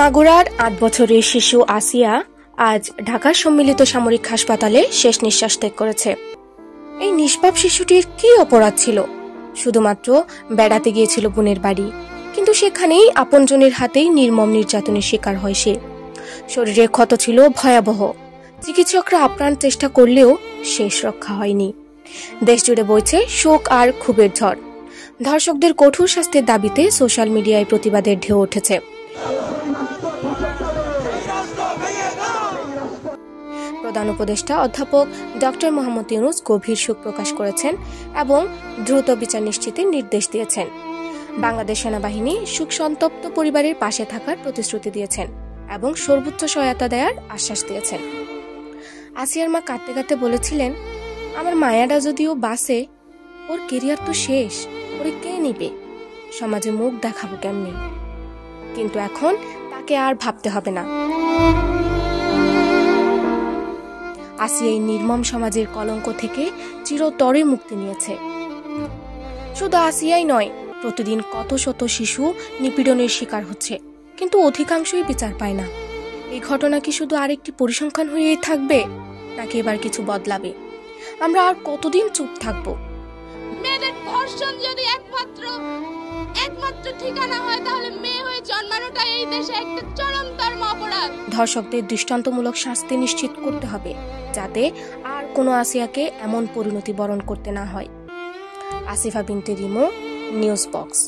মাগুরার ৮ বছরের শিশু আসিয়া আজ ঢাকার সম্মিলিত সামরিক হাসপাতালে শেষ নিঃশ্বাস ত্যাগ করেছে। এই নিষ্পাপ শিশুটির কি অপরাধ ছিল? শুধুমাত্র বেড়াতে গিয়েছিল বোনের বাড়ি, কিন্তু সেখানেই আপনজনের হাতেই নির্মম নির্যাতনের শিকার হয় সে। শরীরের ক্ষত ছিল ভয়াবহ, চিকিৎসকরা আপ্রাণ চেষ্টা করলেও শেষ রক্ষা হয়নি। দেশজুড়ে বইছে শোক আর ক্ষোভের ঝড়। ধর্ষকদের কঠোর শাস্তির দাবিতে সোশ্যাল মিডিয়ায় প্রতিবাদের ঢেউ উঠেছে। প্রধান উপদেষ্টা অধ্যাপক ডক্টর মোহাম্মদ ইউনূস গভীর শোক প্রকাশ করেছেন এবং দ্রুত বিচার নিশ্চিতের নির্দেশ দিয়েছেন। বাংলাদেশ সেনাবাহিনী শোকসন্তপ্ত পরিবারের পাশে থাকার প্রতিশ্রুতি দিয়েছেন এবং সর্বোচ্চ সহায়তা দেওয়ার আশ্বাস দিয়েছেন। আসিয়ার মা কাঁদতে কাঁদতে বলেছিলেন, আমার মায়াটা যদিও বাঁচে, ওর কেরিয়ার তো শেষ, ওরে কে নিবে? সমাজে মুখ দেখাবো কেমনি? কিন্তু এখন তাকে আর ভাবতে হবে না। আসিয়া এই নির্মম সমাজের কলঙ্ক থেকে চিরতরে মুক্তি নিয়েছে। শুধু আসিয়াই নয়, প্রতিদিন কত শত শিশু নিপীড়নের শিকার হচ্ছে, কিন্তু অধিকাংশই বিচার পায় না। এই ঘটনা কি শুধু আরেকটি পরিসংখ্যান হয়েই থাকবে, নাকি এবার কিছু বদলাবে? আমরা আর কতদিন চুপ থাকবো? মেয়েদের ধর্ষণ যদি একমাত্র ঠিকানা হয়, তাহলে মেয়ে হয়ে জন্মানোটা এই দেশে একটা চরমতম অপরাধ। ধর্ষকদের দৃষ্টান্তমূলক শাস্তি নিশ্চিত করতে হবে, যাতে আর কোনো আসিয়াকে এমন পরিণতি বরণ করতে না হয়। আসিফা বিনতে রিমো, নিউজ বক্স।